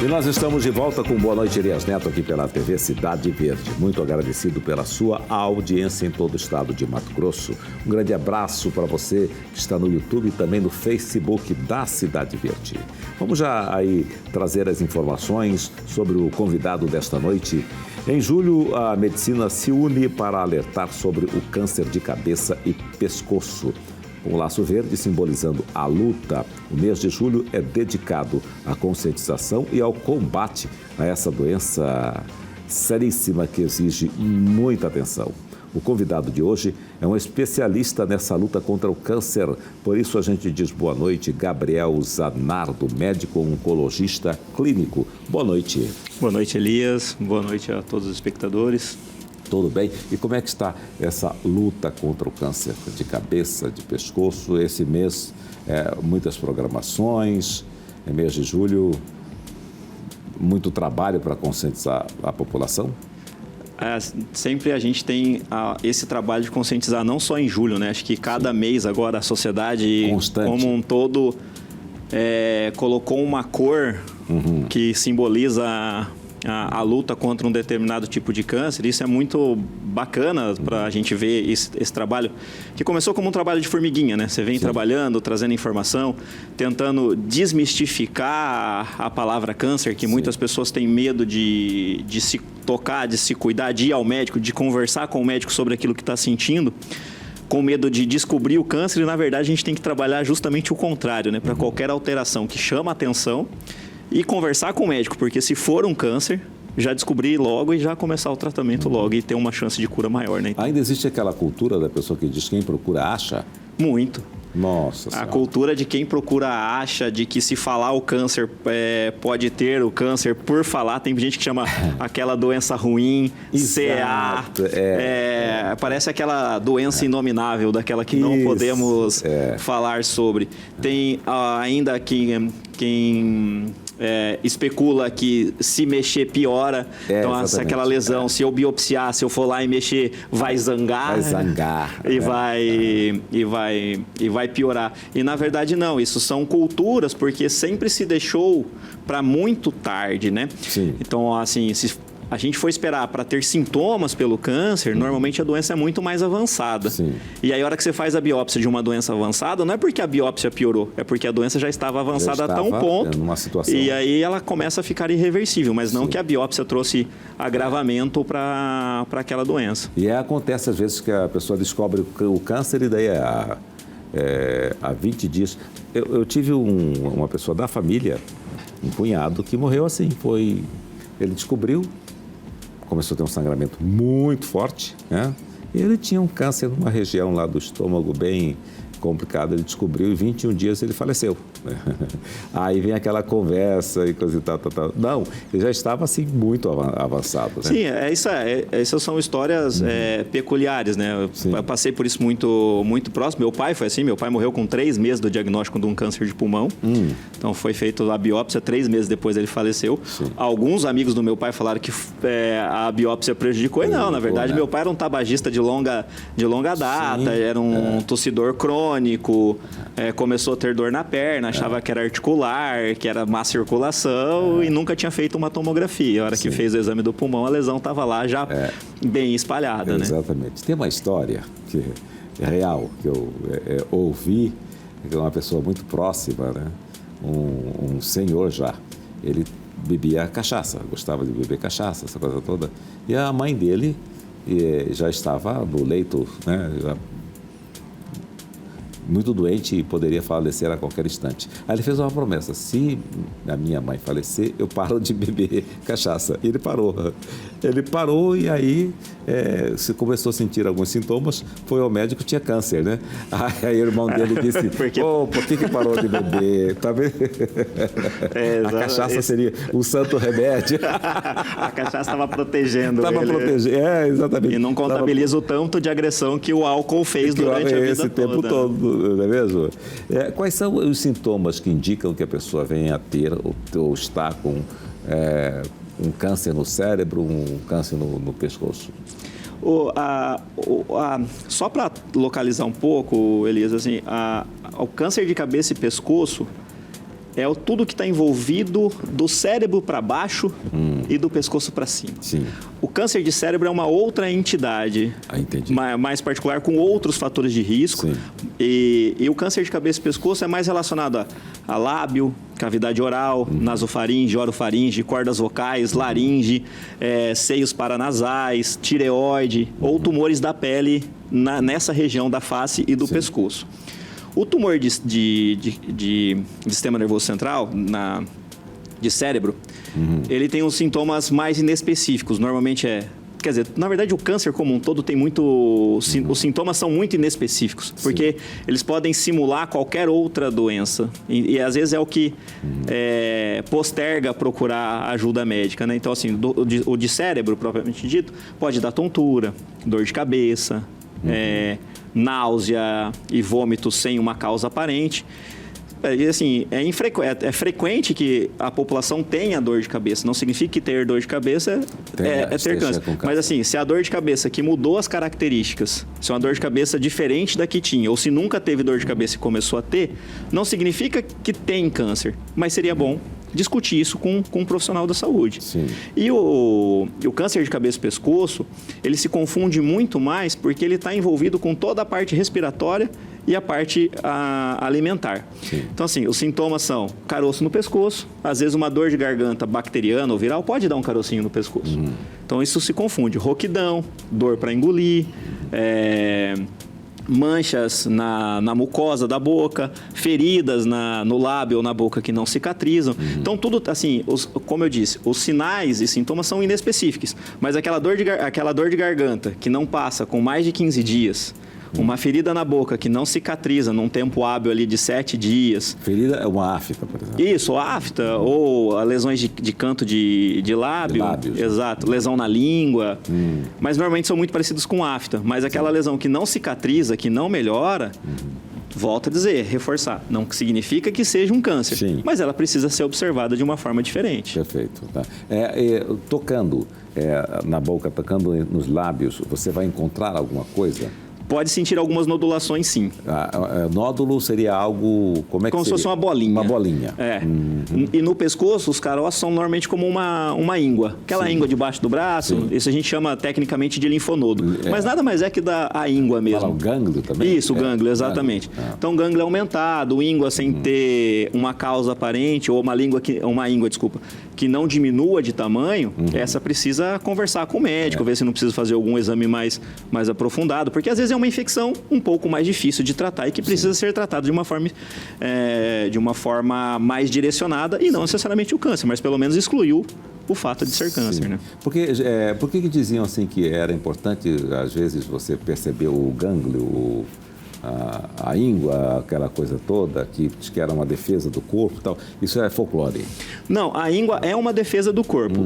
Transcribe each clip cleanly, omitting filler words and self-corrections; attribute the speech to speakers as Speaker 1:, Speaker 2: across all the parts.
Speaker 1: E nós estamos de volta com Boa Noite, Elias Neto, aqui pela TV Cidade Verde. Muito agradecido pela sua audiência em todo o estado de Mato Grosso. Um grande abraço para você que está no YouTube e também no Facebook da Cidade Verde. Vamos já aí trazer as informações sobre o convidado desta noite. Em julho, a medicina se une para alertar sobre o câncer de cabeça e pescoço. Com o laço verde simbolizando a luta, o mês de julho é dedicado à conscientização e ao combate a essa doença seríssima que exige muita atenção. O convidado de hoje é um especialista nessa luta contra o câncer. Por isso a gente diz boa noite, Gabriel Zanardo, médico oncologista clínico. Boa noite.
Speaker 2: Boa noite, Elias. Boa noite a todos os espectadores.
Speaker 1: Tudo bem? E como é que está essa luta contra o câncer de cabeça, de pescoço? Esse mês, muitas programações, mês de julho, muito trabalho para conscientizar a população?
Speaker 2: Sempre a gente tem esse trabalho de conscientizar, não só em julho, né? Acho que cada mês agora a sociedade como um todo colocou uma cor que simboliza a luta contra um determinado tipo de câncer. Isso é muito bacana para a gente ver esse trabalho, que começou como um trabalho de formiguinha, né? Você vem trabalhando, trazendo informação, tentando desmistificar a palavra câncer, que muitas pessoas têm medo de se tocar, de se cuidar, de ir ao médico, de conversar com o médico sobre aquilo que está sentindo, com medo de descobrir o câncer. E, na verdade, a gente tem que trabalhar justamente o contrário, né? Para qualquer alteração que chama a atenção, e conversar com o médico, porque se for um câncer, já descobrir logo e já começar o tratamento logo e ter uma chance de cura maior, né? Então,
Speaker 1: ainda existe aquela cultura da pessoa que diz que quem procura acha?
Speaker 2: Muito.
Speaker 1: Nossa Senhora.
Speaker 2: A cultura de quem procura acha, de que se falar o câncer pode ter o câncer por falar. Tem gente que chama aquela doença ruim, CA. Parece aquela doença inominável, daquela que não podemos falar sobre. Tem ainda quem especula que se mexer piora. Então, aquela lesão, se eu biopsiar, se eu for lá e mexer, vai zangar.
Speaker 1: Vai zangar.
Speaker 2: E vai piorar. E, na verdade, não. Isso são culturas, porque sempre se deixou para muito tarde, né?
Speaker 1: Sim.
Speaker 2: Então, assim, se a gente for esperar para ter sintomas pelo câncer, normalmente a doença é muito mais avançada.
Speaker 1: Sim.
Speaker 2: E aí, a hora que você faz a biópsia de uma doença avançada, não é porque a biópsia piorou, é porque a doença já estava avançada a um ponto.
Speaker 1: Numa situação.
Speaker 2: E aí ela começa a ficar irreversível, mas não que a biópsia trouxe agravamento para aquela doença.
Speaker 1: E acontece às vezes que a pessoa descobre o câncer e daí há 20 dias. Eu tive uma pessoa da família, um cunhado, que morreu assim. Ele descobriu, começou a ter um sangramento muito forte, né? E ele tinha um câncer numa região lá do estômago bem complicado. Ele descobriu e 21 dias ele faleceu. Aí vem aquela conversa e coisa e tal. Não, ele já estava assim muito avançado, né?
Speaker 2: Sim, essas são histórias peculiares, né? Eu passei por isso muito próximo. Meu pai foi assim, meu pai morreu com 3 meses do diagnóstico de um câncer de pulmão. Então foi feita a biópsia, 3 meses depois ele faleceu. Sim. Alguns amigos do meu pai falaram que a biópsia prejudicou. E não, na verdade, meu pai era um tabagista de longa data, era um tossidor crônico, começou a ter dor na perna, achava que era articular, que era má circulação e nunca tinha feito uma tomografia. A hora que fez o exame do pulmão, a lesão estava lá já bem espalhada, né?
Speaker 1: Exatamente. Tem uma história que é real, que eu ouvi, de uma pessoa muito próxima, né? Um senhor já, ele bebia cachaça, gostava de beber cachaça, essa coisa toda. E a mãe dele já estava no leito, né? Muito doente e poderia falecer a qualquer instante. Aí ele fez uma promessa: se a minha mãe falecer, eu paro de beber cachaça. E ele parou. Ele parou e aí se começou a sentir alguns sintomas, foi ao médico, tinha câncer, né? Aí o irmão dele disse: por que parou de beber? Tá vendo? A cachaça seria o santo remédio.
Speaker 2: A cachaça estava protegendo ele.
Speaker 1: Estava protegendo, exatamente.
Speaker 2: E não contabiliza o tanto de agressão que o álcool fez durante a vida
Speaker 1: esse tempo todo. Não é mesmo? Quais são os sintomas que indicam que a pessoa vem a ter ou está com um câncer no cérebro, um câncer no pescoço?
Speaker 2: Só para localizar um pouco, Elias, assim, o câncer de cabeça e pescoço, é tudo que está envolvido do cérebro para baixo e do pescoço para cima.
Speaker 1: Sim.
Speaker 2: O câncer de cérebro é uma outra entidade, mais particular, com outros fatores de risco. E o câncer de cabeça e pescoço é mais relacionado a lábio, cavidade oral, nasofaringe, orofaringe, cordas vocais, laringe, seios paranasais, tireoide ou tumores da pele nessa região da face e do pescoço. O tumor de sistema nervoso central, de cérebro, ele tem os sintomas mais inespecíficos. Normalmente quer dizer, na verdade, o câncer como um todo tem os sintomas são muito inespecíficos, porque eles podem simular qualquer outra doença. E às vezes é o que posterga procurar ajuda médica, né? Então, assim, o de cérebro, propriamente dito, pode dar tontura, dor de cabeça, náusea e vômito sem uma causa aparente. E assim, é frequente que a população tenha dor de cabeça. Não significa que ter dor de cabeça é ter câncer. Mas assim, se a dor de cabeça que mudou as características, se é uma dor de cabeça diferente da que tinha, ou se nunca teve dor de cabeça e começou a ter, não significa que tem câncer. Mas seria bom discutir isso com um profissional da saúde.
Speaker 1: Sim.
Speaker 2: E o câncer de cabeça e pescoço, ele se confunde muito mais porque ele está envolvido com toda a parte respiratória e a parte alimentar.
Speaker 1: Sim.
Speaker 2: Então, assim, os sintomas são caroço no pescoço, às vezes uma dor de garganta bacteriana ou viral pode dar um carocinho no pescoço. Então, isso se confunde. Rouquidão, dor para engolir, manchas na mucosa da boca, feridas no lábio ou na boca que não cicatrizam. Então, tudo, assim, como eu disse, os sinais e sintomas são inespecíficos. Mas aquela dor de garganta que não passa com mais de 15 dias, uma ferida na boca que não cicatriza num tempo hábil ali de 7 dias.
Speaker 1: Ferida é uma afta, por exemplo.
Speaker 2: Isso, afta, ou lesões de canto de lábio.
Speaker 1: De lábios.
Speaker 2: Exato, lesão na língua. Mas normalmente são muito parecidos com afta. Mas aquela lesão que não cicatriza, que não melhora, volto a dizer, reforçar, não significa que seja um câncer.
Speaker 1: Sim.
Speaker 2: Mas ela precisa ser observada de uma forma diferente.
Speaker 1: Perfeito. Tá. Tocando na boca, tocando nos lábios, você vai encontrar alguma coisa?
Speaker 2: Pode sentir algumas nodulações, sim.
Speaker 1: Nódulo seria algo... Como
Speaker 2: se fosse uma bolinha.
Speaker 1: Uma bolinha.
Speaker 2: E no pescoço, os caroços são normalmente como uma íngua. Aquela íngua debaixo do braço, isso a gente chama tecnicamente de linfonodo. Mas nada mais é que a íngua mesmo.
Speaker 1: Fala o gânglio também?
Speaker 2: Isso, o gânglio, exatamente. Então, o gânglio é aumentado, íngua sem ter uma causa aparente, ou uma íngua, que não diminua de tamanho, essa precisa conversar com o médico, ver se não precisa fazer algum exame mais aprofundado, porque às vezes é uma infecção um pouco mais difícil de tratar e que precisa ser tratada de uma forma mais direcionada e não necessariamente o câncer, mas pelo menos excluiu o fato de ser câncer, né?
Speaker 1: Por que diziam assim que era importante, às vezes, você perceber o gânglio, a íngua, aquela coisa toda, que diz que era uma defesa do corpo e tal? Isso é folclore?
Speaker 2: Não, a íngua é uma defesa do corpo.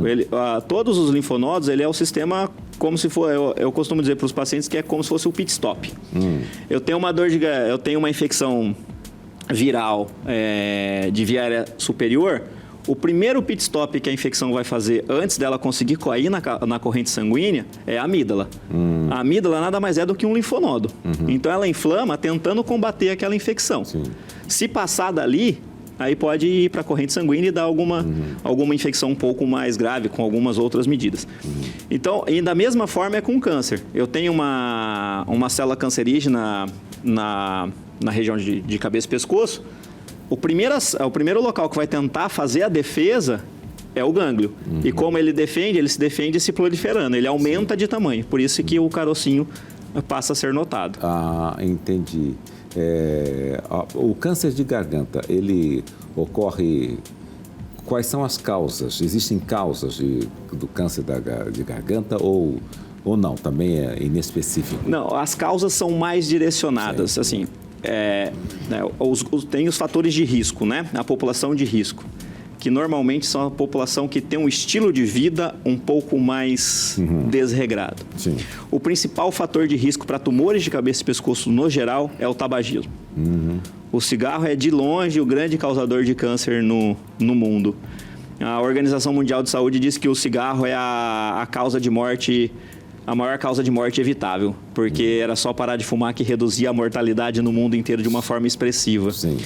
Speaker 2: Todos os linfonodos, ele é o sistema como se for, eu costumo dizer para os pacientes que é como se fosse o pit stop. Eu tenho uma infecção viral de via aérea superior. O primeiro pit stop que a infecção vai fazer antes dela conseguir cair na corrente sanguínea é a amígdala. A amígdala nada mais é do que um linfonodo. Então, ela inflama tentando combater aquela infecção.
Speaker 1: Sim.
Speaker 2: Se passar dali, aí pode ir para a corrente sanguínea e dar alguma infecção um pouco mais grave, com algumas outras medidas. Então, e da mesma forma é com o câncer. Eu tenho uma célula cancerígena na região de cabeça e pescoço. O primeiro local que vai tentar fazer a defesa é o gânglio. E como ele se defende se proliferando. Ele aumenta de tamanho. Por isso que o carocinho passa a ser notado.
Speaker 1: Entendi. O câncer de garganta, ele ocorre... Quais são as causas? Existem causas do câncer de garganta ou não? Também é inespecífico?
Speaker 2: Não, as causas são mais direcionadas. Certo. Assim, tem os fatores de risco, né? A população de risco, que normalmente são a população que tem um estilo de vida um pouco mais desregrado.
Speaker 1: Sim.
Speaker 2: O principal fator de risco para tumores de cabeça e pescoço no geral é o tabagismo. O cigarro é de longe o grande causador de câncer no mundo. A Organização Mundial de Saúde diz que o cigarro é a maior causa de morte evitável, porque era só parar de fumar que reduzia a mortalidade no mundo inteiro de uma forma expressiva.
Speaker 1: Sim.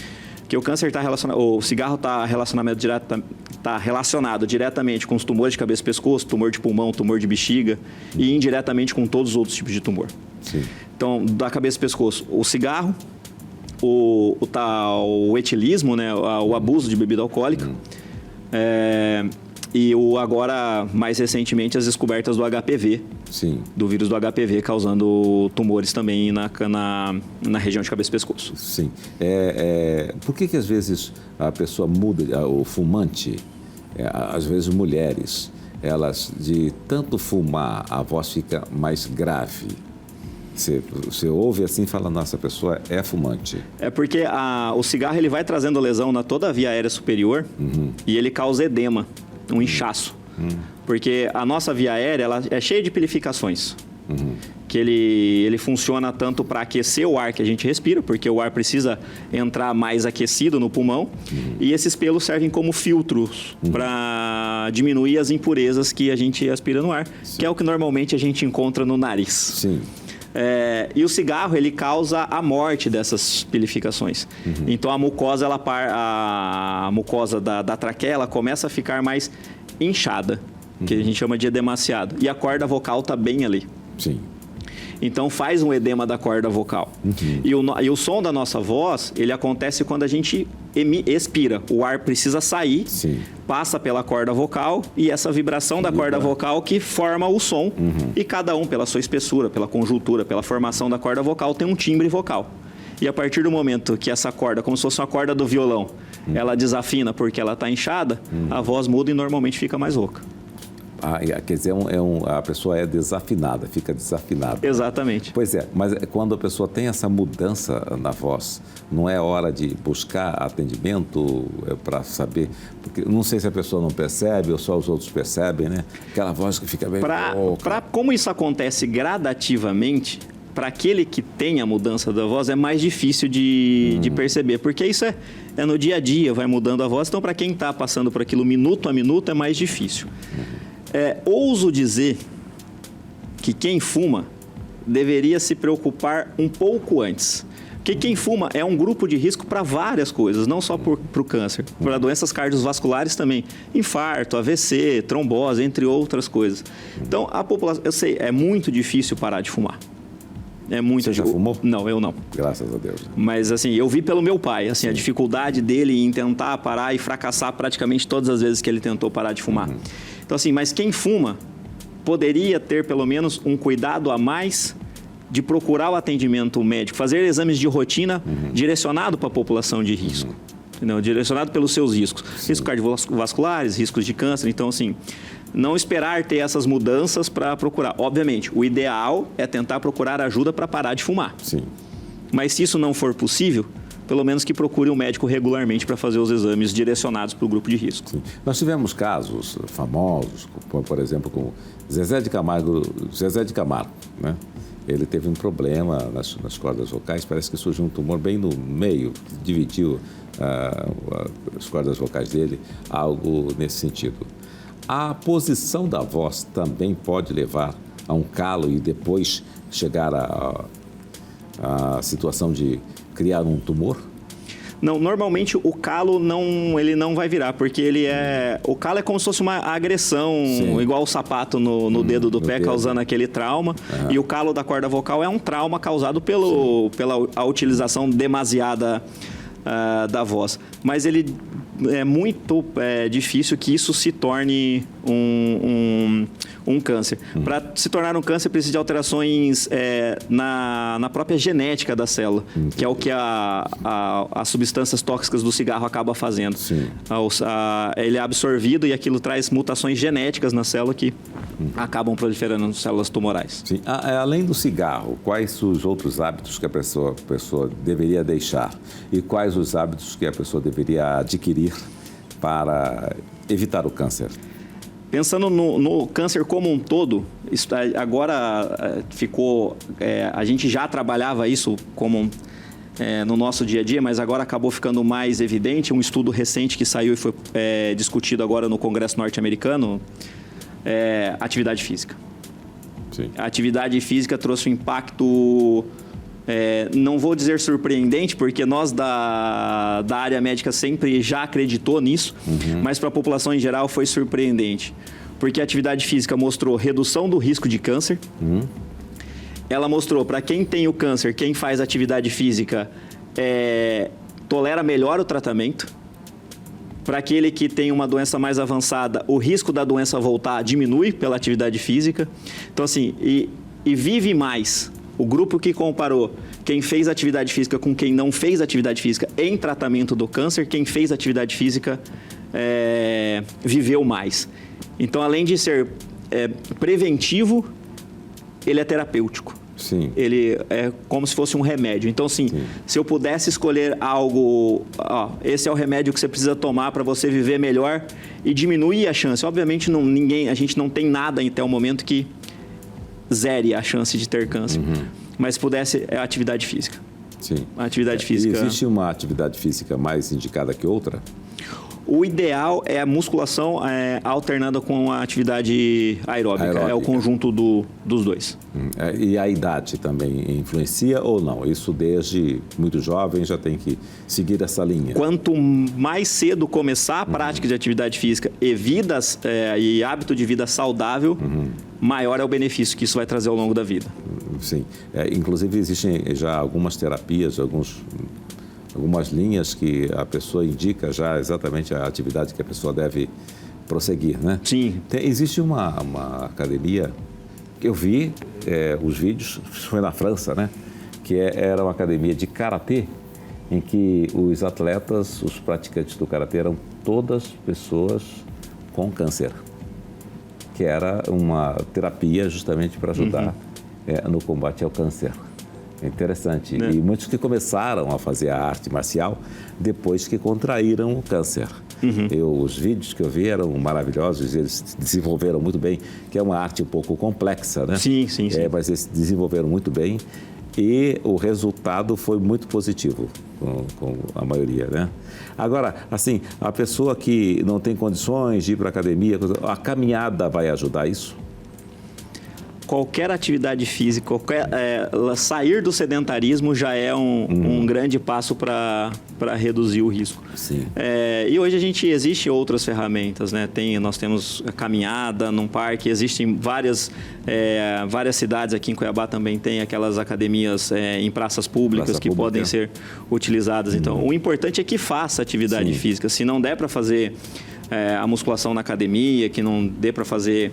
Speaker 2: Porque o câncer está relacionado, o cigarro está relacionado diretamente com os tumores de cabeça e pescoço, tumor de pulmão, tumor de bexiga e indiretamente com todos os outros tipos de tumor.
Speaker 1: Sim.
Speaker 2: Então, da cabeça e pescoço, o cigarro, o etilismo, né, o abuso de bebida alcoólica, e agora, mais recentemente, as descobertas do HPV,
Speaker 1: sim,
Speaker 2: do vírus do HPV, causando tumores também na região de cabeça e pescoço.
Speaker 1: Sim. Por que às vezes a pessoa muda, o fumante, às vezes mulheres, elas de tanto fumar, a voz fica mais grave? Você ouve assim e fala, nossa, a pessoa é fumante.
Speaker 2: É porque o cigarro ele vai trazendo lesão na toda a via aérea superior e ele causa edema, um inchaço. Porque a nossa via aérea ela é cheia de pilificações. Que ele funciona tanto para aquecer o ar que a gente respira, porque o ar precisa entrar mais aquecido no pulmão, e esses pelos servem como filtros para diminuir as impurezas que a gente aspira no ar, que é o que normalmente a gente encontra no nariz.
Speaker 1: Sim.
Speaker 2: E o cigarro, ele causa a morte dessas pilificações. Então, a mucosa, a mucosa da traqueia, ela começa a ficar mais inchada, que a gente chama de edemaciado. E a corda vocal está bem ali.
Speaker 1: Sim.
Speaker 2: Então, faz um edema da corda vocal. E o som da nossa voz, ele acontece quando a gente expira. O ar precisa sair, passa pela corda vocal e essa vibração da corda vocal que forma o som. E cada um, pela sua espessura, pela conjuntura, pela formação da corda vocal, tem um timbre vocal. E a partir do momento que essa corda, como se fosse uma corda do violão, ela desafina porque ela está inchada, a voz muda e normalmente fica mais rouca.
Speaker 1: Quer dizer, a pessoa é desafinada, fica desafinada.
Speaker 2: Exatamente.
Speaker 1: Pois é, mas quando a pessoa tem essa mudança na voz, não é hora de buscar atendimento para saber? Porque não sei se a pessoa não percebe ou só os outros percebem, né? Aquela voz que fica bem rouca.
Speaker 2: Como isso acontece gradativamente, para aquele que tem a mudança da voz é mais difícil de perceber, porque isso é no dia a dia, vai mudando a voz. Então, para quem está passando por aquilo minuto a minuto, é mais difícil. Ouso dizer que quem fuma deveria se preocupar um pouco antes. Porque quem fuma é um grupo de risco para várias coisas, não só para o câncer, para doenças cardiovasculares também. Infarto, AVC, trombose, entre outras coisas. Então, a população, eu sei, é muito difícil parar de fumar.
Speaker 1: Você já fumou?
Speaker 2: Não, eu não.
Speaker 1: Graças a Deus.
Speaker 2: Mas, assim, eu vi pelo meu pai, assim, a dificuldade dele em tentar parar e fracassar praticamente todas as vezes que ele tentou parar de fumar. Então, assim, mas quem fuma poderia ter pelo menos um cuidado a mais de procurar o atendimento médico, fazer exames de rotina direcionado para a população de risco. Entendeu? Direcionado pelos seus riscos. Riscos cardiovasculares, riscos de câncer. Então, assim, não esperar ter essas mudanças para procurar. Obviamente, o ideal é tentar procurar ajuda para parar de fumar.
Speaker 1: Sim.
Speaker 2: Mas se isso não for possível, pelo menos que procure um médico regularmente para fazer os exames direcionados para o grupo de risco.
Speaker 1: Sim. Nós tivemos casos famosos, por exemplo, com Zezé de Camargo, né? Ele teve um problema nas cordas vocais, parece que surgiu um tumor bem no meio, que dividiu as cordas vocais dele, algo nesse sentido. A posição da voz também pode levar a um calo e depois chegar à situação de criar um tumor?
Speaker 2: Não, normalmente o calo ele não vai virar, porque o calo é como se fosse uma agressão, igual o sapato no dedo do pé, causando aquele trauma. E o calo da corda vocal é um trauma causado pela utilização demasiada da voz. Mas ele é muito difícil que isso se torne um câncer. Para se tornar um câncer, precisa de alterações na própria genética da célula, que é o que as substâncias tóxicas do cigarro acaba fazendo. Ele é absorvido e aquilo traz mutações genéticas na célula que acabam proliferando nas células tumorais.
Speaker 1: Sim. Além do cigarro, quais os outros hábitos que a pessoa deveria deixar? E quais os hábitos que a pessoa deveria adquirir para evitar o câncer?
Speaker 2: Pensando no câncer como um todo, agora ficou... a gente já trabalhava isso no nosso dia a dia, mas agora acabou ficando mais evidente. Um estudo recente que saiu e foi discutido agora no Congresso norte-americano, atividade física. Sim. A atividade física trouxe um impacto não vou dizer surpreendente, porque nós da área médica sempre já acreditou nisso, mas para a população em geral foi surpreendente. Porque a atividade física mostrou redução do risco de câncer. Ela mostrou para quem tem o câncer, quem faz atividade física tolera melhor o tratamento. Para aquele que tem uma doença mais avançada, o risco da doença voltar diminui pela atividade física. Então, assim, e vive mais. O grupo que comparou quem fez atividade física com quem não fez atividade física em tratamento do câncer, quem fez atividade física viveu mais. Então, além de ser preventivo, ele é terapêutico.
Speaker 1: Sim.
Speaker 2: Ele é como se fosse um remédio. Então, assim, se eu pudesse escolher algo... esse é o remédio que você precisa tomar para você viver melhor e diminuir a chance. Obviamente, a gente não tem nada até o momento que zere a chance de ter câncer. Mas se pudesse, é a atividade física.
Speaker 1: Sim.
Speaker 2: A atividade física...
Speaker 1: Existe uma atividade física mais indicada que outra?
Speaker 2: O ideal é a musculação alternada com a atividade aeróbica. É o conjunto dos dois.
Speaker 1: E a idade também influencia ou não? Isso desde muito jovem já tem que seguir essa linha?
Speaker 2: Quanto mais cedo começar a prática de atividade física e hábito de vida saudável, maior é o benefício que isso vai trazer ao longo da vida.
Speaker 1: Sim. Inclusive existem já algumas terapias, algumas linhas que a pessoa indica já exatamente a atividade que a pessoa deve prosseguir, né?
Speaker 2: Sim.
Speaker 1: Existe uma academia que eu vi os vídeos, foi na França, né? Que era uma academia de karatê, em que os atletas, os praticantes do karatê eram todas pessoas com câncer, que era uma terapia justamente para ajudar no combate ao câncer. É interessante. E muitos que começaram a fazer a arte marcial depois que contraíram o câncer. Os vídeos que eu vi eram maravilhosos, eles desenvolveram muito bem, que é uma arte um pouco complexa, né?
Speaker 2: Sim.
Speaker 1: Mas eles desenvolveram muito bem e o resultado foi muito positivo com a maioria, né? Agora, assim, a pessoa que não tem condições de ir para a academia, a caminhada vai ajudar isso?
Speaker 2: Qualquer atividade física, sair do sedentarismo já é um grande passo para reduzir o risco.
Speaker 1: Sim.
Speaker 2: E hoje existem outras ferramentas, né? Nós temos a caminhada num parque, existem várias cidades aqui em Cuiabá também tem aquelas academias em praças públicas que podem ser utilizadas. Então, o importante é que faça atividade física. Se não der para fazer a musculação na academia, que não dê para fazer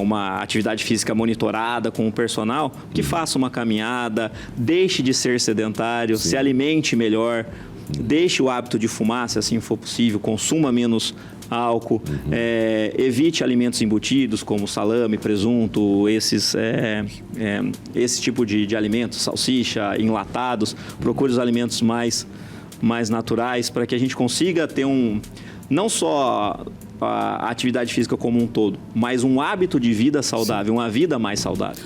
Speaker 2: uma atividade física monitorada com o personal, que faça uma caminhada, deixe de ser sedentário, se alimente melhor, deixe o hábito de fumar, se assim for possível, consuma menos álcool, evite alimentos embutidos como salame, presunto, esse tipo de alimentos, salsicha, enlatados. Procure os alimentos mais naturais para que a gente consiga ter não só a atividade física como um todo, mas um hábito de vida saudável, uma vida mais saudável.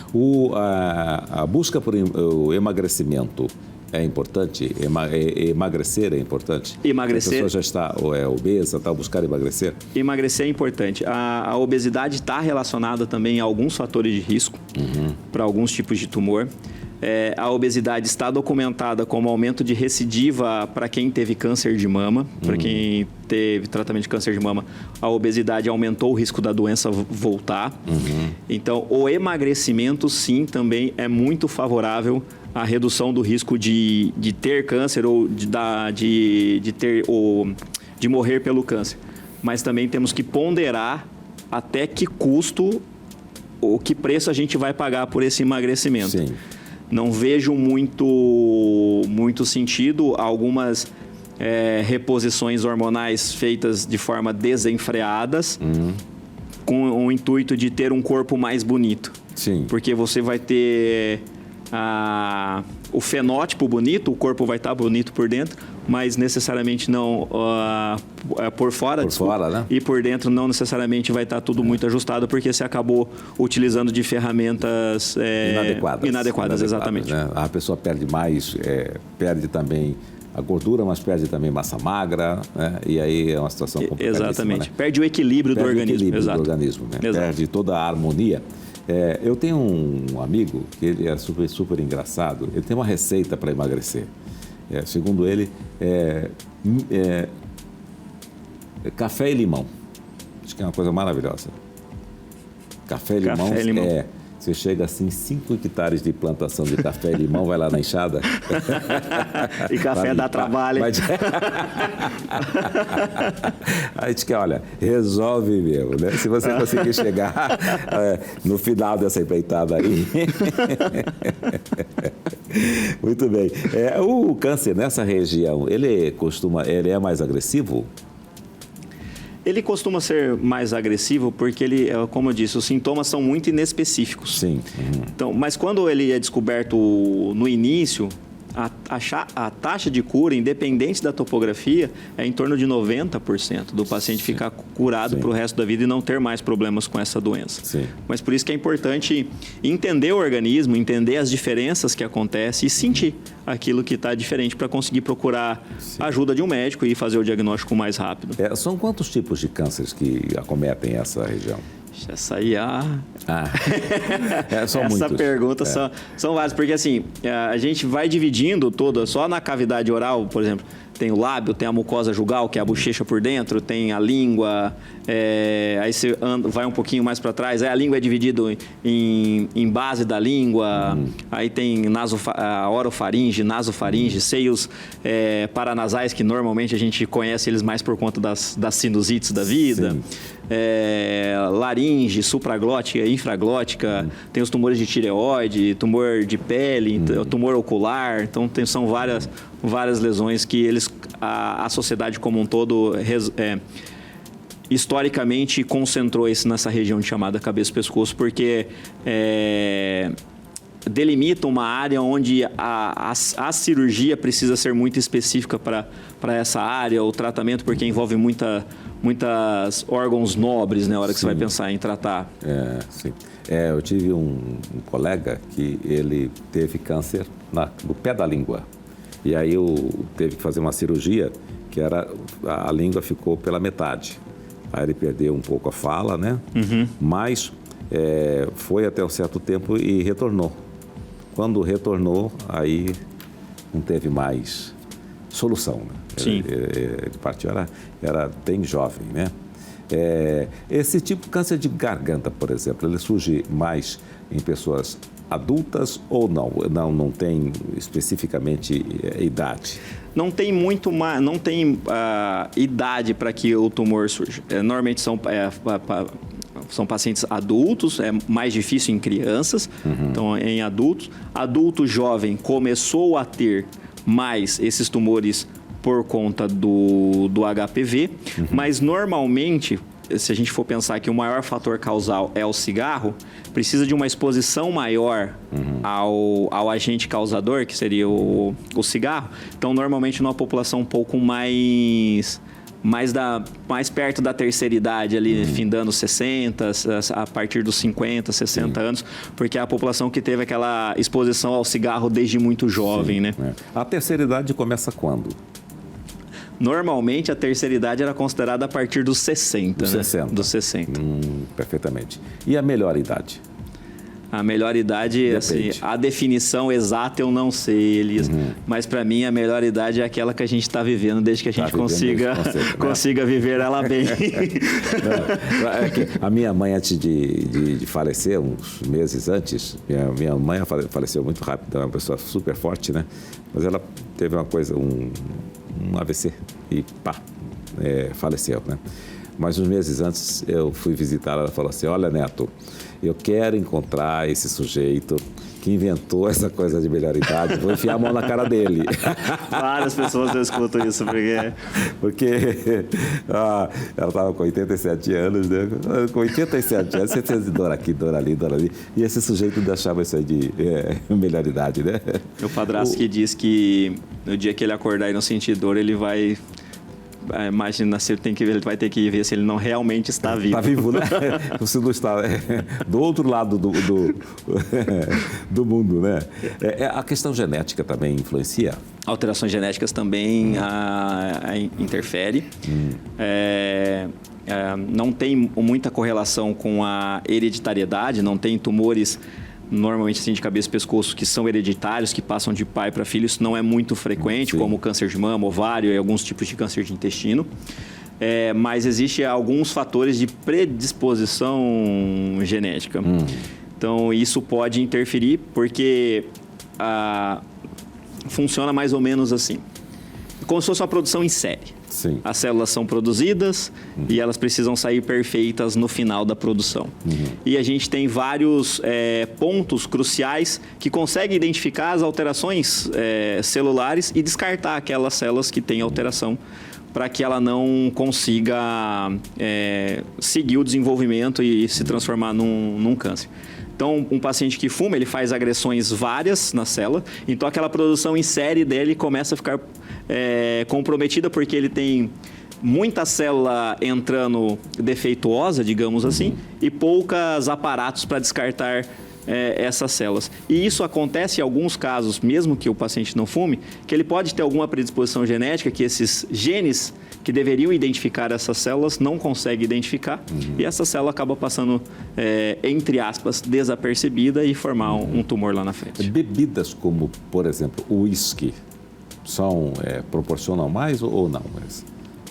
Speaker 1: A busca por o emagrecimento é importante? Emagrecer é importante?
Speaker 2: Emagrecer.
Speaker 1: A pessoa já está obesa, buscar emagrecer?
Speaker 2: Emagrecer é importante. A obesidade está relacionada também a alguns fatores de risco para alguns tipos de tumor. A obesidade está documentada como aumento de recidiva para quem teve câncer de mama. Para quem teve tratamento de câncer de mama, a obesidade aumentou o risco da doença voltar. Então, o emagrecimento, sim, também é muito favorável à redução do risco de ter câncer ou de morrer pelo câncer. Mas também temos que ponderar até que custo ou que preço a gente vai pagar por esse emagrecimento.
Speaker 1: Sim.
Speaker 2: Não vejo muito sentido algumas reposições hormonais feitas de forma desenfreadas com o intuito de ter um corpo mais bonito.
Speaker 1: Sim.
Speaker 2: Porque você vai ter o fenótipo bonito, o corpo vai estar bonito por dentro, mas necessariamente não por fora.
Speaker 1: Por fora, né?
Speaker 2: E por dentro não necessariamente vai estar tudo muito ajustado, porque você acabou utilizando de ferramentas inadequadas, exatamente.
Speaker 1: Né? A pessoa perde mais, perde também a gordura, mas perde também massa magra, né? E aí é uma situação complicadíssima.
Speaker 2: Exatamente.
Speaker 1: Né?
Speaker 2: Perde o equilíbrio do organismo.
Speaker 1: Perde o equilíbrio do organismo, né? Perde toda a harmonia. Eu tenho um amigo que ele é super engraçado. Ele tem uma receita para emagrecer. Segundo ele, café e limão. Acho que é uma coisa maravilhosa. Café e limão. Você chega assim, 5 hectares de plantação de café e limão, vai lá na enxada.
Speaker 2: E café dá trabalho.
Speaker 1: A gente quer, olha, resolve mesmo, né? Se você conseguir chegar no final dessa empreitada aí. Muito bem. O câncer nessa região, ele é mais agressivo?
Speaker 2: Ele costuma ser mais agressivo porque ele, como eu disse, os sintomas são muito inespecíficos.
Speaker 1: Sim.
Speaker 2: Então, mas quando ele é descoberto no início, a taxa de cura, independente da topografia, é em torno de 90% do paciente ficar curado para o resto da vida e não ter mais problemas com essa doença.
Speaker 1: Sim.
Speaker 2: Mas por isso que é importante entender o organismo, entender as diferenças que acontecem e sentir aquilo que está diferente para conseguir procurar a ajuda de um médico e fazer o diagnóstico mais rápido.
Speaker 1: São quantos tipos de cânceres que acometem essa região?
Speaker 2: Essa aí
Speaker 1: são
Speaker 2: essa
Speaker 1: muitos.
Speaker 2: Pergunta são várias, porque assim, a gente vai dividindo toda, só na cavidade oral, por exemplo, tem o lábio, tem a mucosa jugal, que é a bochecha por dentro, tem a língua, aí você vai um pouquinho mais para trás, aí a língua é dividida em base da língua, aí tem orofaringe, nasofaringe, seios paranasais, que normalmente a gente conhece eles mais por conta das sinusites da vida, laringe, supraglótica, infraglótica, tem os tumores de tireoide, tumor de pele, tumor ocular, então são várias lesões que a sociedade como um todo historicamente concentrou nessa região chamada cabeça e pescoço, porque delimita uma área onde a cirurgia precisa ser muito específica para essa área, o tratamento, porque envolve muitos órgãos nobres, né, na hora que você vai pensar em tratar.
Speaker 1: Sim. Eu tive um colega que ele teve câncer no pé da língua. E aí teve que fazer uma cirurgia que a língua ficou pela metade. Aí ele perdeu um pouco a fala, né? Mas foi até um certo tempo e retornou. Quando retornou, aí não teve mais solução, né?
Speaker 2: Sim.
Speaker 1: Ele partiu, era bem jovem, né? Esse tipo de câncer de garganta, por exemplo, ele surge mais em pessoas adultas ou não? Não tem especificamente idade?
Speaker 2: Não tem idade para que o tumor surja. Normalmente são pacientes adultos, é mais difícil em crianças, então em adultos. Adulto jovem começou a ter mais esses tumores por conta do HPV, mas normalmente, se a gente for pensar que o maior fator causal é o cigarro, precisa de uma exposição maior ao agente causador, que seria o cigarro. Então, normalmente, numa população um pouco mais perto da terceira idade, ali, findando 60, a partir dos 50, 60 anos, porque é a população que teve aquela exposição ao cigarro desde muito jovem, né?
Speaker 1: A terceira idade começa quando?
Speaker 2: Normalmente, a terceira idade era considerada a partir dos 60. Dos 60.
Speaker 1: Perfeitamente. E a melhor idade?
Speaker 2: A melhor idade, assim, a definição exata eu não sei, Elias. Mas para mim a melhor idade é aquela que a gente está vivendo desde que a gente consiga viver ela bem.
Speaker 1: A minha mãe, antes de falecer, uns meses antes, minha mãe faleceu muito rápido, é uma pessoa super forte, né? Mas ela teve uma coisa, um AVC e faleceu, né? Mas uns meses antes eu fui visitar ela, ela falou assim: olha, Neto, eu quero encontrar esse sujeito que inventou essa coisa de melhor idade, vou enfiar a mão na cara dele.
Speaker 2: Várias pessoas não escutam isso,
Speaker 1: porque ela estava com 87 anos, né? Com 87 anos, você fez dor aqui, dor ali, e esse sujeito achava isso aí de melhor idade, né?
Speaker 2: Meu padrasto que diz que no dia que ele acordar e não sentir dor, ele vai... Imagina, ele vai ter que ver se ele não realmente está vivo.
Speaker 1: Está vivo, né? Você não está do outro lado do mundo, né? A questão genética também influencia?
Speaker 2: Alterações genéticas também interferem. não tem muita correlação com a hereditariedade, não tem tumores normalmente assim, de cabeça e pescoço que são hereditários, que passam de pai para filho. Isso não é muito frequente, como câncer de mama, ovário e alguns tipos de câncer de intestino. Mas existem alguns fatores de predisposição genética. Então, isso pode interferir porque funciona mais ou menos assim. Como se fosse uma produção em série.
Speaker 1: Sim.
Speaker 2: As células são produzidas e elas precisam sair perfeitas no final da produção. E a gente tem vários pontos cruciais que conseguem identificar as alterações celulares e descartar aquelas células que têm alteração para que ela não consiga seguir o desenvolvimento e se transformar num câncer. Então, um paciente que fuma, ele faz agressões várias na célula, então aquela produção em série dele começa a ficar comprometida porque ele tem muita célula entrando defeituosa, digamos assim, e poucos aparatos para descartar essas células. E isso acontece em alguns casos, mesmo que o paciente não fume, que ele pode ter alguma predisposição genética, que esses genes que deveriam identificar essas células não conseguem identificar, e essa célula acaba passando, entre aspas, desapercebida e formar um tumor lá na frente.
Speaker 1: Bebidas como, por exemplo, o uísque, proporcionam mais ou não? As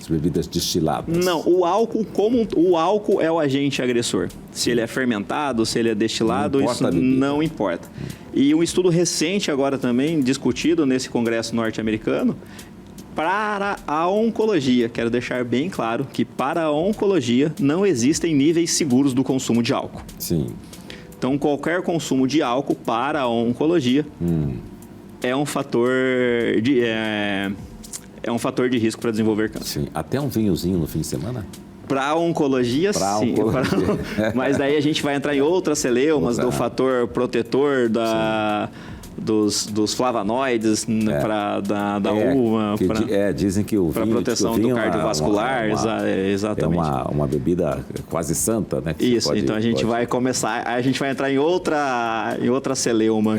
Speaker 1: bebidas destiladas?
Speaker 2: Não, o álcool é o agente agressor. Se ele é fermentado, se ele é destilado, isso não importa. E um estudo recente agora também, discutido nesse congresso norte-americano, para a oncologia. Quero deixar bem claro que para a oncologia não existem níveis seguros do consumo de álcool.
Speaker 1: Sim.
Speaker 2: Então, qualquer consumo de álcool para a oncologia é um fator de risco para desenvolver câncer.
Speaker 1: Sim. Até um vinhozinho no fim de semana?
Speaker 2: Para a oncologia, sim. Mas daí a gente vai entrar em outras celeumas, do fator protetor dos flavonoides da uva.
Speaker 1: Dizem que o vinho...
Speaker 2: Para proteção do cardiovascular, exatamente.
Speaker 1: É uma bebida quase santa, né?
Speaker 2: Isso, então a gente vai começar... A gente vai entrar em outra celeuma.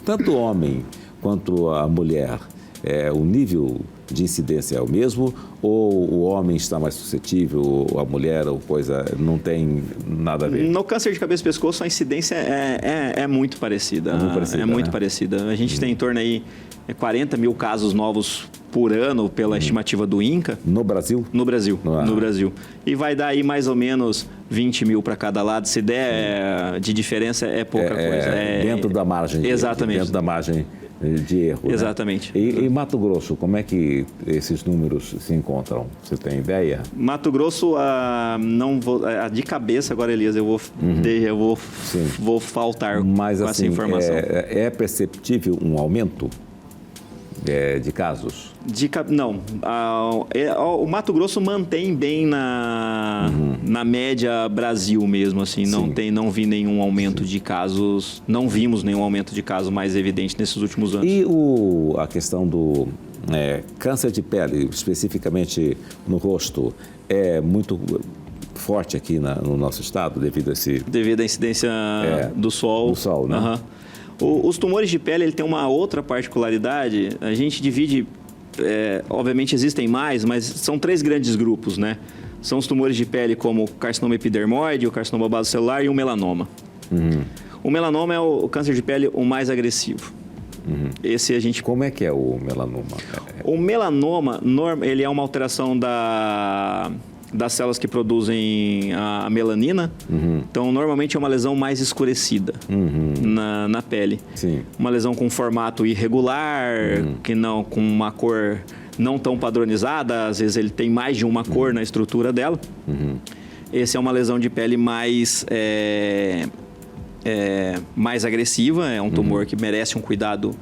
Speaker 1: Tanto o homem quanto a mulher, o nível de incidência é o mesmo, ou o homem está mais suscetível, ou a mulher, ou coisa, não tem nada a ver?
Speaker 2: No câncer de cabeça e pescoço, a incidência é muito parecida. É muito parecida. A gente tem em torno aí 40 mil casos novos por ano, pela estimativa do INCA.
Speaker 1: No Brasil?
Speaker 2: No Brasil, no Brasil. E vai dar aí mais ou menos 20 mil para cada lado. Se der de diferença, é pouca coisa.
Speaker 1: Dentro da margem.
Speaker 2: Exatamente.
Speaker 1: Dentro da margem de erro.
Speaker 2: Exatamente.
Speaker 1: Né? E Mato Grosso, como é que esses números se encontram? Você tem ideia?
Speaker 2: Mato Grosso, não vou, de cabeça agora, Elias, eu vou faltar com essa informação.
Speaker 1: É perceptível um aumento de casos?
Speaker 2: Não. O Mato Grosso mantém bem na média Brasil mesmo, assim. Não vi nenhum aumento de casos, não vimos nenhum aumento de casos mais evidente nesses últimos anos.
Speaker 1: E a questão do câncer de pele, especificamente no rosto, é muito forte aqui no nosso estado devido à
Speaker 2: incidência do sol.
Speaker 1: Do sol, né?
Speaker 2: Os tumores de pele, ele tem uma outra particularidade. A gente divide, obviamente existem mais, mas são 3 grandes grupos, né? São os tumores de pele como o carcinoma epidermoide, o carcinoma basocelular e o melanoma. O melanoma é o câncer de pele o mais agressivo. Esse a gente...
Speaker 1: Como é que é o melanoma?
Speaker 2: O melanoma, ele é uma alteração das células que produzem a melanina. Então, normalmente é uma lesão mais escurecida na pele.
Speaker 1: Sim.
Speaker 2: Uma lesão com formato irregular, com uma cor não tão padronizada. Às vezes ele tem mais de uma cor na estrutura dela. Essa é uma lesão de pele mais agressiva. É um tumor que merece um cuidado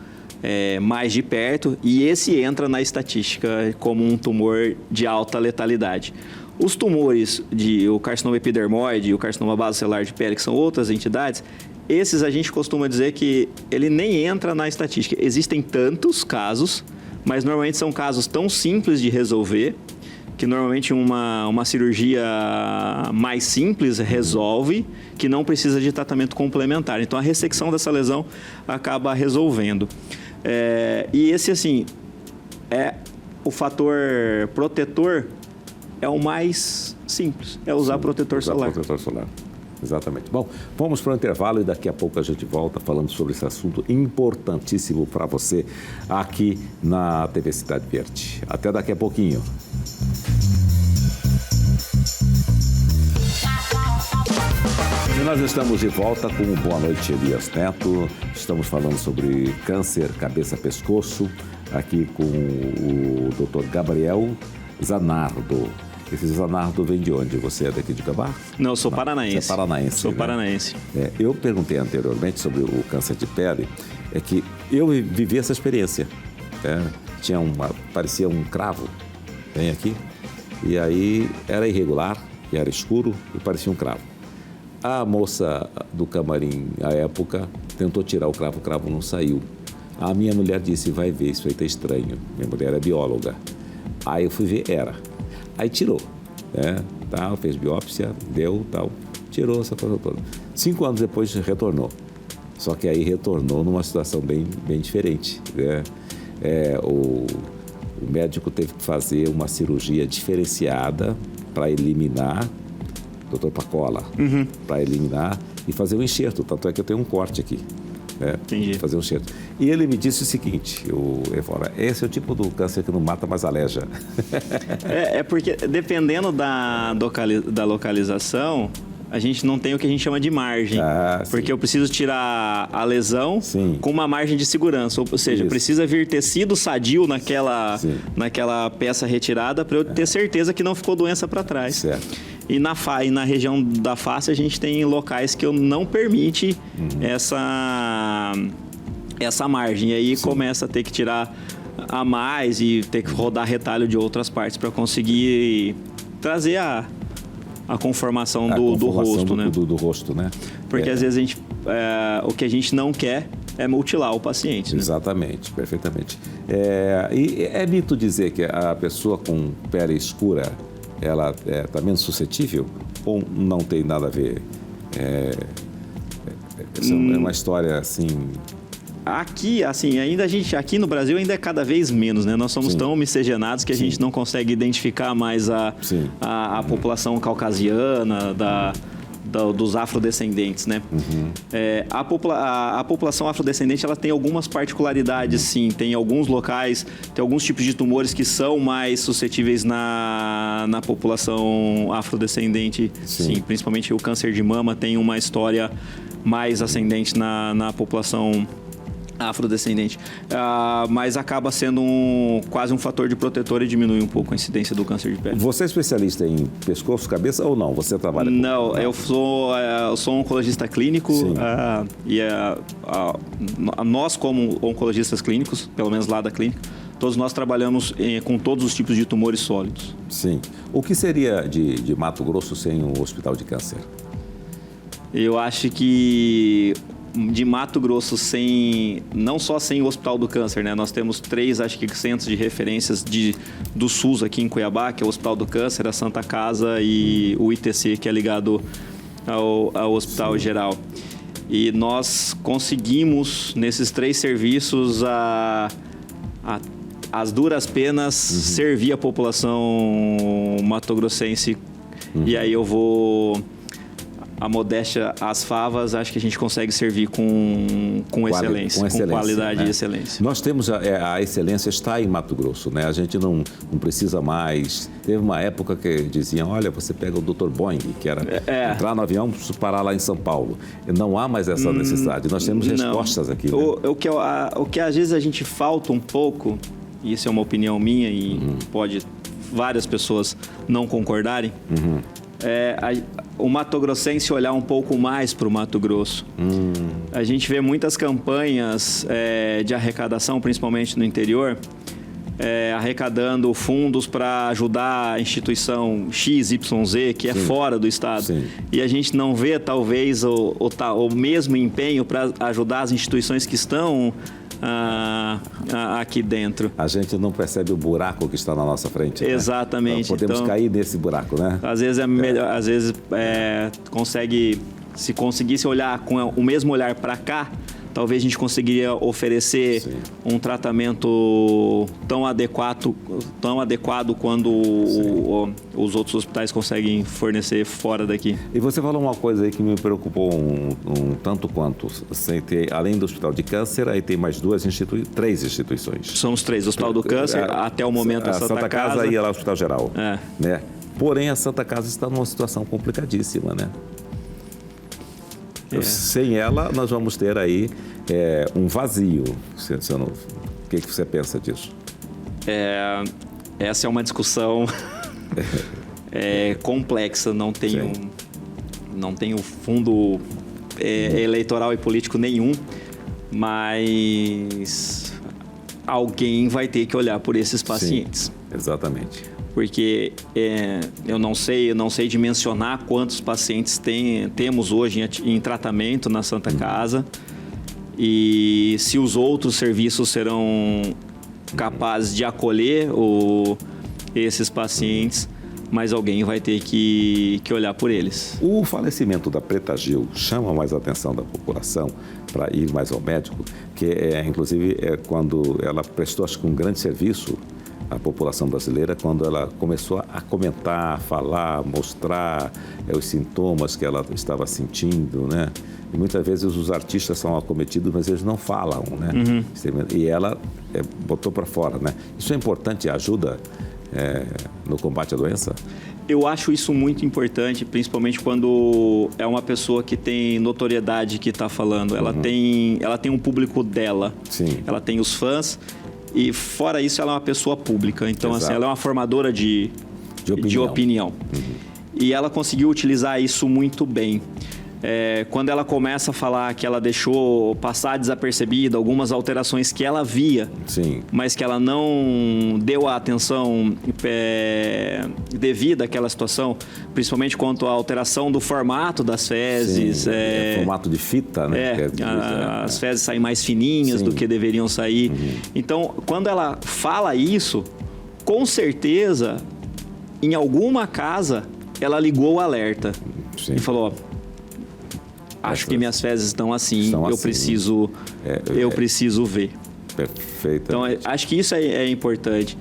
Speaker 2: mais de perto. E esse entra na estatística como um tumor de alta letalidade. Os tumores o carcinoma epidermoide e o carcinoma basocelular de pele, que são outras entidades, esses a gente costuma dizer que ele nem entra na estatística. Existem tantos casos, mas normalmente são casos tão simples de resolver, que normalmente uma cirurgia mais simples resolve, que não precisa de tratamento complementar. Então, a ressecção dessa lesão acaba resolvendo. E esse, assim, é o fator protetor é o mais simples, é usar protetor solar.
Speaker 1: Protetor solar. Exatamente. Bom, vamos para o intervalo e daqui a pouco a gente volta falando sobre esse assunto importantíssimo para você aqui na TV Cidade Verde. Até daqui a pouquinho. E nós estamos de volta com o Boa Noite, Elias Neto. Estamos falando sobre câncer, cabeça-pescoço, aqui com o Dr. Gabriel Zanardo. Esse Zanardo vem de onde? Você é daqui de Gabá?
Speaker 2: Não, eu sou paranaense.
Speaker 1: Você é paranaense.
Speaker 2: Sou paranaense.
Speaker 1: Eu perguntei anteriormente sobre o câncer de pele, é que eu vivi essa experiência. Parecia um cravo, bem aqui, e aí era irregular, e era escuro e parecia um cravo. A moça do camarim, à época, tentou tirar o cravo não saiu. A minha mulher disse, vai ver, isso aí tá estranho. Minha mulher é bióloga. Aí eu fui ver, era. Aí tirou, tal, fez biópsia, deu, tal, tirou essa coisa toda. 5 anos depois retornou. Só que aí retornou numa situação bem diferente. O médico teve que fazer uma cirurgia diferenciada para eliminar, doutor Pacola, para eliminar e fazer um enxerto. Tanto é que eu tenho um corte aqui.
Speaker 2: Entendi.
Speaker 1: Fazer um enxerto. E ele me disse o seguinte, Evora, esse é o tipo do câncer que não mata, mas aleja.
Speaker 2: Porque dependendo da localização, a gente não tem o que a gente chama de margem. Porque eu preciso tirar a lesão com uma margem de segurança. Ou seja, precisa vir tecido sadio naquela peça retirada para eu ter certeza que não ficou doença para trás.
Speaker 1: Certo.
Speaker 2: E na região da face a gente tem locais que eu não permite essa margem. E aí começa a ter que tirar a mais e ter que rodar retalho de outras partes para conseguir trazer a conformação do rosto, né?
Speaker 1: Do rosto, né?
Speaker 2: Porque às vezes o que a gente não quer é mutilar o paciente. Né?
Speaker 1: Exatamente, perfeitamente. E é mito dizer que a pessoa com pele escura ela está menos suscetível ou não tem nada a ver? É uma história assim...
Speaker 2: Aqui, assim, aqui no Brasil ainda é cada vez menos, né? Nós somos tão miscigenados que a gente não consegue identificar mais a população caucasiana, dos afrodescendentes, né? A população afrodescendente, ela tem algumas particularidades, sim. Tem alguns locais, tem alguns tipos de tumores que são mais suscetíveis na população afrodescendente, sim. Principalmente o câncer de mama tem uma história mais ascendente na população afrodescendente, mas acaba sendo quase um fator de protetor e diminui um pouco a incidência do câncer de pele.
Speaker 1: Você é especialista em pescoço, cabeça ou não? Você trabalha com...
Speaker 2: Não, eu sou oncologista clínico e nós como oncologistas clínicos, pelo menos lá da clínica, todos nós trabalhamos com todos os tipos de tumores sólidos.
Speaker 1: Sim. O que seria de Mato Grosso sem o Hospital de Câncer?
Speaker 2: Eu acho que de Mato Grosso não só sem o Hospital do Câncer, né? Nós temos 3, acho que centros de referências do SUS aqui em Cuiabá, que é o Hospital do Câncer, a Santa Casa e o ITC, que é ligado ao Hospital Geral. E nós conseguimos, nesses 3 serviços, as duras penas, servir a população matogrossense. E aí eu vou... A modéstia, as favas, acho que a gente consegue servir com excelência, com qualidade, né? E excelência.
Speaker 1: Nós temos a excelência está em Mato Grosso, né? A gente não precisa mais. Teve uma época que diziam, olha, você pega o Dr. Boing, que era entrar no avião e parar lá em São Paulo. Não há mais essa necessidade. Nós temos respostas aqui. Né?
Speaker 2: O que às vezes a gente falta um pouco, e isso é uma opinião minha e pode várias pessoas não concordarem, o matogrossense olhar um pouco mais para o Mato Grosso. A gente vê muitas campanhas de arrecadação, principalmente no interior, arrecadando fundos para ajudar a instituição XYZ, que é fora do estado. Sim. E a gente não vê, talvez, o mesmo empenho para ajudar as instituições que estão aqui dentro.
Speaker 1: A gente não percebe o buraco que está na nossa frente.
Speaker 2: Exatamente.
Speaker 1: Né? Podemos cair nesse buraco, né?
Speaker 2: Às vezes às vezes se conseguisse olhar com o mesmo olhar para cá, talvez a gente conseguiria oferecer um tratamento tão adequado quando os outros hospitais conseguem fornecer fora daqui.
Speaker 1: E você falou uma coisa aí que me preocupou um tanto quanto. Você tem, além do Hospital de Câncer, aí tem mais três instituições.
Speaker 2: Somos 3. O Hospital do Câncer, até o momento a Santa Casa
Speaker 1: e lá o Hospital Geral. Né? Porém, a Santa Casa está numa situação complicadíssima, né? Sem ela, nós vamos ter aí um vazio. O que você pensa disso?
Speaker 2: Essa é uma discussão complexa, não tem fundo eleitoral e político nenhum, mas alguém vai ter que olhar por esses pacientes.
Speaker 1: Sim, exatamente.
Speaker 2: Porque eu não sei dimensionar quantos pacientes temos hoje em tratamento na Santa Casa e se os outros serviços serão capazes de acolher esses pacientes, mas alguém vai ter que olhar por eles.
Speaker 1: O falecimento da Preta Gil chama mais a atenção da população para ir mais ao médico, que inclusive quando ela prestou, acho que um grande serviço à população brasileira, quando ela começou a comentar, a falar, mostrar os sintomas que ela estava sentindo, né? E muitas vezes os artistas são acometidos, mas eles não falam, né? E ela botou para fora, né? Isso é importante, ajuda no combate à doença?
Speaker 2: Eu acho isso muito importante, principalmente quando é uma pessoa que tem notoriedade que está falando. Ela tem um público dela.
Speaker 1: Sim.
Speaker 2: Ela tem os fãs. E fora isso, ela é uma pessoa pública. Então, assim, ela é uma formadora de opinião. E ela conseguiu utilizar isso muito bem. Quando ela começa a falar que ela deixou passar desapercebida algumas alterações que ela via,
Speaker 1: sim,
Speaker 2: mas que ela não deu a atenção devida àquela situação, principalmente quanto à alteração do formato das fezes.
Speaker 1: Formato de fita, né?
Speaker 2: As fezes saem mais fininhas do que deveriam sair. Então, quando ela fala isso, com certeza, em alguma casa, ela ligou o alerta e falou: acho que minhas fezes estão assim, eu preciso ver.
Speaker 1: Perfeito.
Speaker 2: Então, acho que isso é importante.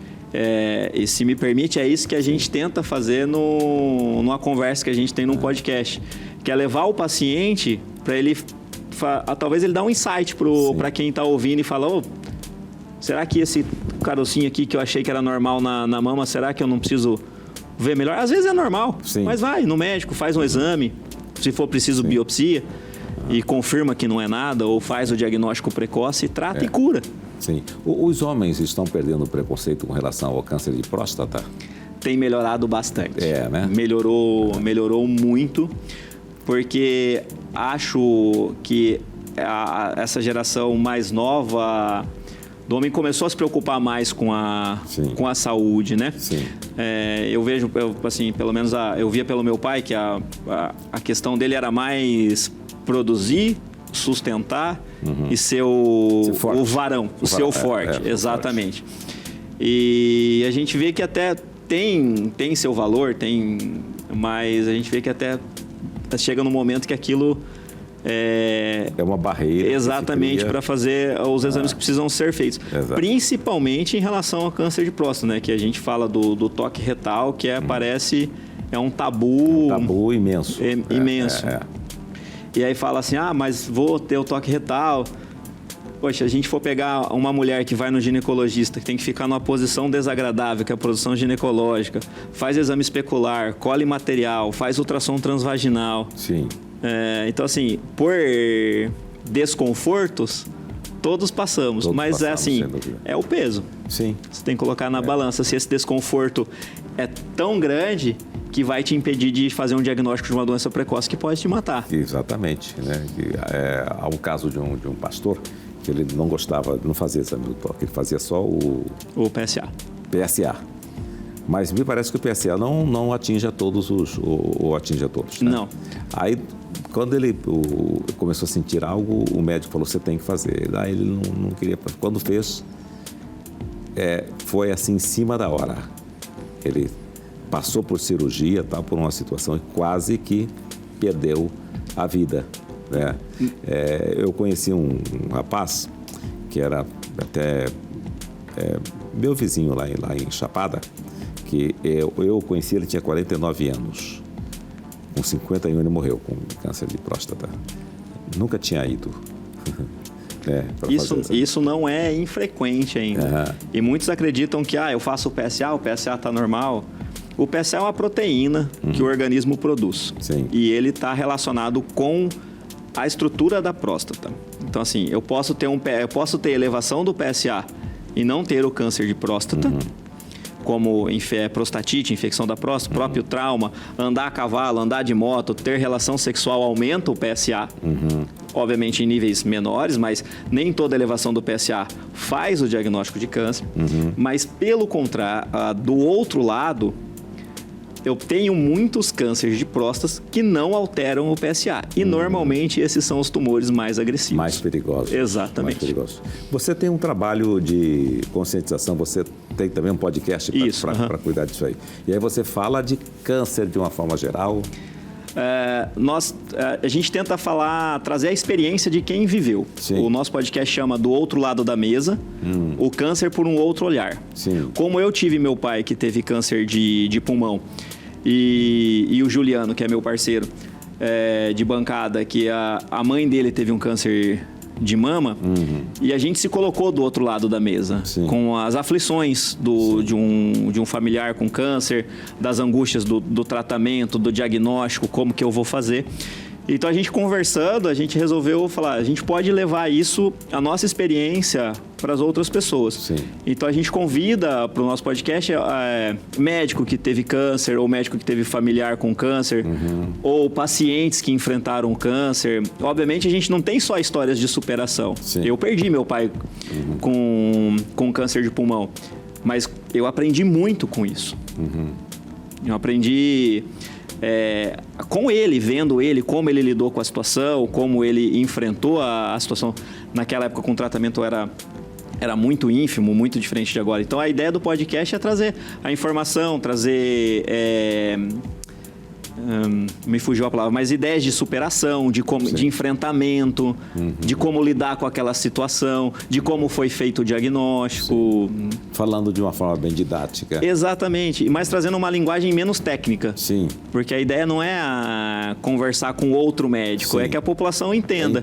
Speaker 2: E se me permite, é isso que a gente tenta fazer numa conversa que a gente tem num podcast, que é levar o paciente para ele, talvez ele dá um insight para quem está ouvindo e fala: será que esse carocinho aqui que eu achei que era normal na mama, será que eu não preciso ver melhor? Às vezes é normal, mas vai no médico, faz um exame. Se for preciso biopsia e confirma que não é nada, ou faz o diagnóstico precoce, trata e cura.
Speaker 1: Sim. Os homens estão perdendo o preconceito com relação ao câncer de próstata?
Speaker 2: Tem melhorado bastante.
Speaker 1: Né?
Speaker 2: Melhorou muito, porque acho que essa geração mais nova do homem começou a se preocupar mais com a saúde, né?
Speaker 1: Sim.
Speaker 2: Eu vejo, assim, pelo menos eu via pelo meu pai que a questão dele era mais produzir, sustentar e ser o varão, o seu forte, exatamente.
Speaker 1: Forte.
Speaker 2: E a gente vê que até tem seu valor, mas a gente vê que até chega num momento que aquilo
Speaker 1: é uma barreira.
Speaker 2: Exatamente, para fazer os exames que precisam ser feitos.
Speaker 1: Exato.
Speaker 2: Principalmente em relação ao câncer de próstata, né? Que a gente fala do toque retal, que parece um tabu.
Speaker 1: Um tabu imenso.
Speaker 2: Imenso. E aí fala assim: mas vou ter o toque retal. Poxa, a gente for pegar uma mulher que vai no ginecologista, que tem que ficar numa posição desagradável, que é a posição ginecológica, faz exame especular, colhe material, faz ultrassom transvaginal.
Speaker 1: Sim.
Speaker 2: Então, assim, por desconfortos, todos passamos. Mas é o peso.
Speaker 1: Sim.
Speaker 2: Você tem que colocar na balança se esse desconforto é tão grande que vai te impedir de fazer um diagnóstico de uma doença precoce que pode te matar.
Speaker 1: Exatamente. Né? Há um caso de um pastor que ele não gostava, não fazia exame do toque, ele fazia só o PSA. Mas me parece que o PSA não atinge a todos ou atinge a todos. Né?
Speaker 2: Não.
Speaker 1: Aí, quando ele começou a sentir algo, o médico falou: você tem que fazer. Daí ele não queria. Quando fez, foi assim em cima da hora. Ele passou por cirurgia, por uma situação e quase que perdeu a vida. né? Eu conheci um rapaz que era até meu vizinho lá em Chapada, que eu conheci, ele tinha 49 anos. Com 51 ele morreu com câncer de próstata. Nunca tinha ido.
Speaker 2: Isso não é infrequente ainda. E muitos acreditam que eu faço o PSA está normal. O PSA é uma proteína que o organismo produz.
Speaker 1: Sim.
Speaker 2: E ele está relacionado com a estrutura da próstata. Então, assim, eu posso ter elevação do PSA e não ter o câncer de próstata, como prostatite, infecção da próstata, próprio trauma, andar a cavalo, andar de moto, ter relação sexual aumenta o PSA. Obviamente em níveis menores, mas nem toda elevação do PSA faz o diagnóstico de câncer. Mas, pelo contrário, do outro lado, eu tenho muitos cânceres de próstata que não alteram o PSA. E normalmente esses são os tumores mais agressivos.
Speaker 1: Mais perigosos.
Speaker 2: Exatamente.
Speaker 1: Mais perigosos. Você tem um trabalho de conscientização, você tem também um podcast para cuidar disso aí. E aí você fala de câncer de uma forma geral.
Speaker 2: A gente tenta trazer a experiência de quem viveu.
Speaker 1: Sim.
Speaker 2: O nosso podcast chama Do Outro Lado da Mesa, o câncer por um outro olhar.
Speaker 1: Sim.
Speaker 2: Como eu tive meu pai que teve câncer de pulmão e o Juliano, que é meu parceiro de bancada, que a mãe dele teve um câncer de mama, e a gente se colocou do outro lado da mesa,
Speaker 1: Sim.
Speaker 2: com as aflições de um familiar com câncer, das angústias do tratamento, do diagnóstico, como que eu vou fazer. Então, a gente conversando, a gente resolveu falar, a gente pode levar isso, a nossa experiência, para as outras pessoas.
Speaker 1: Sim.
Speaker 2: Então, a gente convida para o nosso podcast médico que teve câncer, ou médico que teve familiar com câncer, ou pacientes que enfrentaram câncer. Obviamente, a gente não tem só histórias de superação.
Speaker 1: Sim.
Speaker 2: Eu perdi meu pai com câncer de pulmão, mas eu aprendi muito com isso. Eu aprendi... com ele, vendo ele, como ele lidou com a situação, como ele enfrentou a situação. Naquela época, com o tratamento era muito ínfimo, muito diferente de agora. Então, a ideia do podcast é trazer a informação, trazer... me fugiu a palavra, mas ideias de superação, de enfrentamento, de como lidar com aquela situação, de como foi feito o diagnóstico.
Speaker 1: Sim. Falando de uma forma bem didática.
Speaker 2: Exatamente, mas trazendo uma linguagem menos técnica.
Speaker 1: Sim.
Speaker 2: Porque a ideia não é conversar com outro médico,
Speaker 1: Sim.
Speaker 2: É que a população entenda.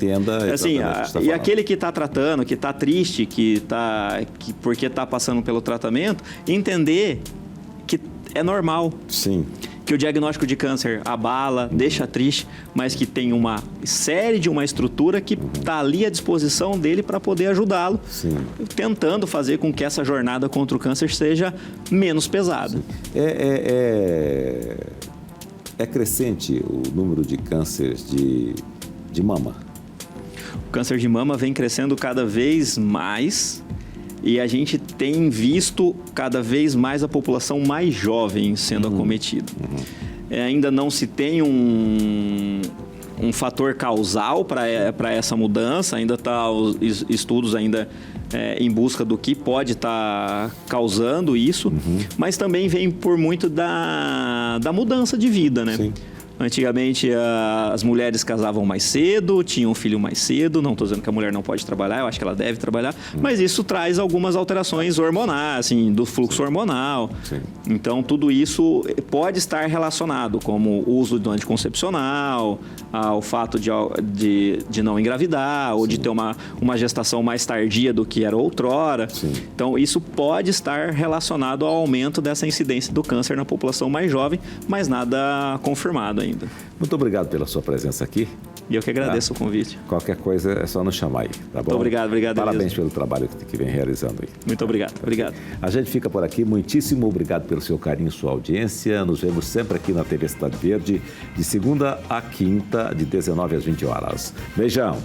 Speaker 1: Assim,
Speaker 2: e aquele que está tratando, que está triste, porque está passando pelo tratamento, entender que é normal.
Speaker 1: Sim.
Speaker 2: Que o diagnóstico de câncer abala, deixa triste, mas que tem uma estrutura que está ali à disposição dele para poder ajudá-lo, tentando fazer com que essa jornada contra o câncer seja menos pesada.
Speaker 1: É crescente o número de cânceres de mama?
Speaker 2: O câncer de mama vem crescendo cada vez mais. E a gente tem visto cada vez mais a população mais jovem sendo acometida. Ainda não se tem um fator causal para essa mudança, ainda está os estudos ainda em busca do que pode estar causando isso, mas também vem por muito da mudança de vida, né?
Speaker 1: Sim.
Speaker 2: Antigamente, as mulheres casavam mais cedo, tinham filho mais cedo. Não estou dizendo que a mulher não pode trabalhar, eu acho que ela deve trabalhar. Mas isso traz algumas alterações hormonais, assim, do fluxo hormonal.
Speaker 1: Sim.
Speaker 2: Então, tudo isso pode estar relacionado, como o uso do anticoncepcional, ao fato de não engravidar, ou de ter uma gestação mais tardia do que era outrora.
Speaker 1: Sim.
Speaker 2: Então, isso pode estar relacionado ao aumento dessa incidência do câncer na população mais jovem, mas nada confirmado ainda.
Speaker 1: Muito obrigado pela sua presença aqui.
Speaker 2: E eu que agradeço o convite.
Speaker 1: Qualquer coisa é só nos chamar aí, tá bom?
Speaker 2: Muito obrigado.
Speaker 1: Parabéns
Speaker 2: mesmo.
Speaker 1: pelo trabalho que vem realizando aí.
Speaker 2: Muito obrigado.
Speaker 1: A gente fica por aqui. Muitíssimo obrigado pelo seu carinho e sua audiência. Nos vemos sempre aqui na TV Cidade Verde, de segunda a quinta, de 19 às 20 horas. Beijão.